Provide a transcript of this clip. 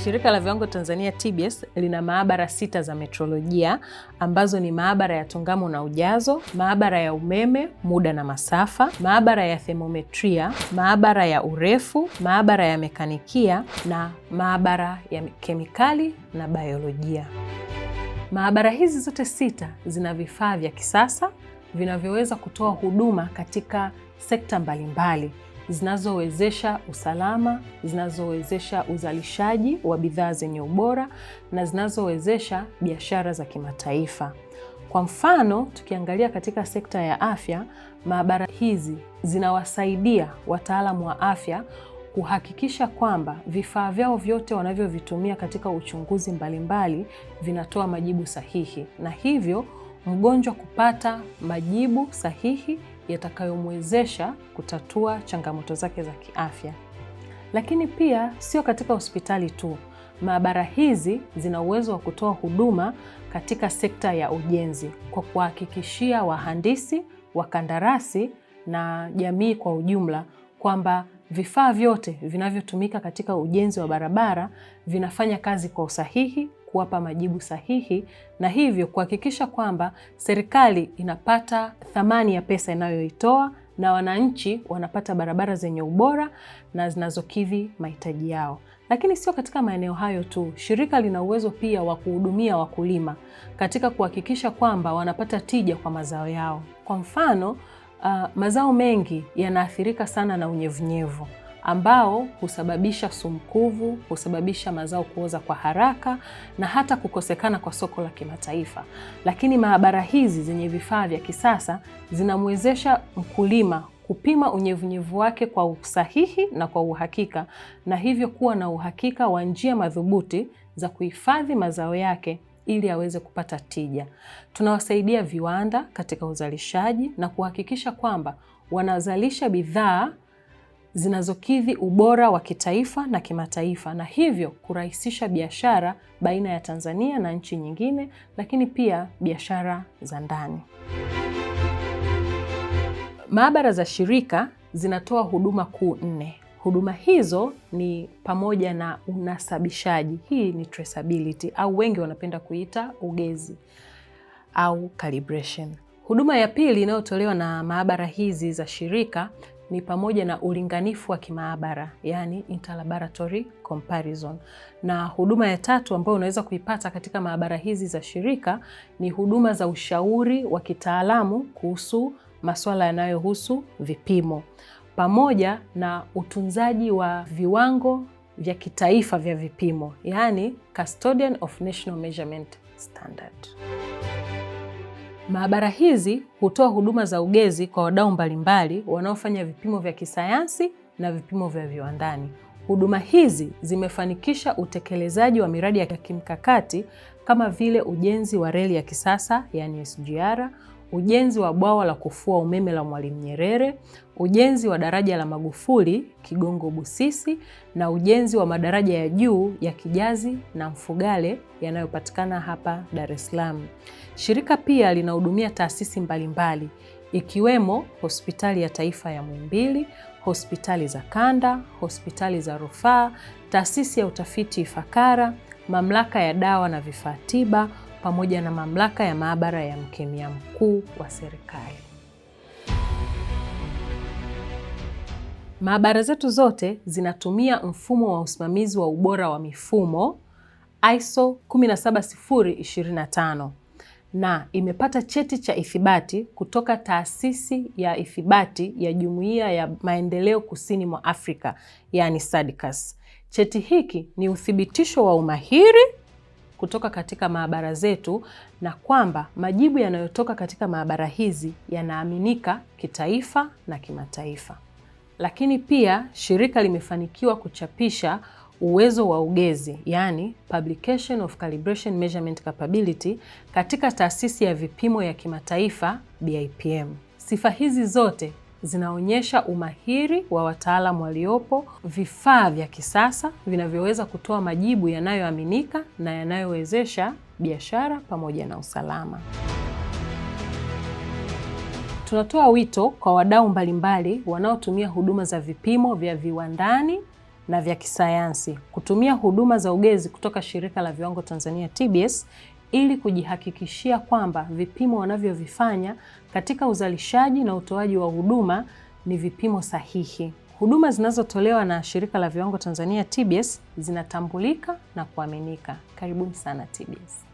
Shirika la Viwango Tanzania TBS lina maabara 6 za metrolojia ambazo ni maabara ya tungamo na ujazo, maabara ya umeme, muda na masafa, maabara ya thermometria, maabara ya urefu, maabara ya mekanikia na maabara ya kemikali na biolojia. Maabara hizi zote 6 zina vifaa vya kisasa vinavyoweza kutoa huduma katika sekta mbalimbali zinazowezesha usalama, zinazowezesha uzalishaji wa bidhaa zenye ubora na zinazowezesha biashara za kimataifa. Kwa mfano, tukiangalia katika sekta ya afya, maabara hizi zinawasaidia wataalamu wa afya kuhakikisha kwamba vifaa vyao vyote wanavyovitumia katika uchunguzi mbalimbali vinatoa majibu sahihi, na hivyo mgonjwa kupata majibu sahihi yatakayomwezesha kutatua changamoto zake za kiafya. Lakini pia sio katika hospitali tu. Maabara hizi zina uwezo wa kutoa huduma katika sekta ya ujenzi kwa kuhakikishia wahandisi, wakandarasi na jamii kwa ujumla kwamba vifaa vyote vinavyotumika katika ujenzi wa barabara vinafanya kazi kwa usahihi, kuwapa majibu sahihi, na hivyo kuhakikisha kwamba serikali inapata thamani ya pesa inayoitoa na wananchi wanapata barabara zenye ubora na zinazokidhi mahitaji yao. Lakini sio katika maeneo hayo tu. Shirika lina uwezo pia wa kuhudumia wakulima katika kuhakikisha kwamba wanapata tija kwa mazao yao. Kwa mfano, mazao mengi yanaathirika sana na unyevunyevu ambao husababisha sumkuvu, husababisha mazao kuoza kwa haraka na hata kukosekana kwa soko la kimataifa. Lakini maabara hizi zenye vifaa vya kisasa zinamwezesha mkulima kupima unyevunyevu wake kwa usahihi na kwa uhakika, na hivyo kuwa na uhakika wa njia madhubuti za kuhifadhi mazao yake ili aweze kupata tija. Tunawasaidia viwanda katika uzalishaji na kuhakikisha kwamba wanazalisha bidhaa zinazokidhi ubora wa kitaifa na kimataifa, na hivyo kurahisisha biashara baina ya Tanzania na nchi nyingine, lakini pia biashara za ndani. Maabara za shirika zinatoa huduma kuu 4. Huduma hizo ni pamoja na unasabishaji, hii ni traceability au wengi wanapenda kuita ugezi au calibration. Huduma ya pili inayotolewa na maabara hizi za shirika ni pamoja na ulinganifu wa kimaabara, yani interlaboratory comparison. Na huduma ya tatu ambayo unaweza kuipata katika maabara hizi za shirika ni huduma za ushauri wa kitaalamu kuhusu masuala yanayohusu vipimo, pamoja na utunzaji wa viwango vya kitaifa vya vipimo, yani Custodian of National Measurement Standard. Maabara hizi hutoa huduma za ugezi kwa wadau mbalimbali wanaofanya vipimo vya kisayansi na vipimo vya viwandani. Huduma hizi zimefanikisha utekelezaji wa miradi ya kimkakati kama vile ujenzi wa reli ya kisasa yani SGR, ujenzi wa bwawa la kufua umeme la Mwalimu Nyerere, ujenzi wa daraja la Magufuli Kigongo Busisi na ujenzi wa madaraja ya juu ya Kijazi na Mfugale yanayopatikana hapa Dar es Salaam. Shirika pia linahudumia taasisi mbalimbali ikiwemo Hospitali ya Taifa ya Muhimbili, hospitali za kanda, hospitali za rufaa, taasisi ya utafiti Ifakara, mamlaka ya dawa na vifaa tiba pamoja na mamlaka ya maabara ya mkemia mkuu wa serikali. Maabara zetu zote zinatumia mfumo wa usimamizi wa ubora wa mifumo ISO 17025 na imepata cheti cha ithibati kutoka taasisi ya ithibati ya Jumuiya ya Maendeleo Kusini mwa Afrika, yani SADCAS. Cheti hiki ni uthibitisho wa umahiri kutoka katika maabara zetu na kwamba majibu yanayotoka katika maabara hizi yanaaminika kitaifa na kimataifa. Lakini pia shirika limefanikiwa kuchapisha uwezo wa ugezi, yani Publication of Calibration Measurement Capability katika taasisi ya vipimo ya kimataifa BIPM. Sifa hizi zote zinaonyesha umahiri wa wataalamu waliopo, vifaa vya kisasa vinavyoweza kutoa majibu yanayoaminika na yanayowezesha biashara pamoja na usalama. Tunatoa wito kwa wadau mbalimbali wanaotumia huduma za vipimo vya viwandani na vya kisayansi kutumia huduma za ugezi kutoka Shirika la Viwango Tanzania TBS ili kujihakikishia kwamba vipimo wanavyovifanya katika uzalishaji na utoaji wa huduma ni vipimo sahihi. Huduma zinazotolewa na Shirika la Viwango Tanzania TBS zinatambulika na kuaminika. Karibuni sana TBS.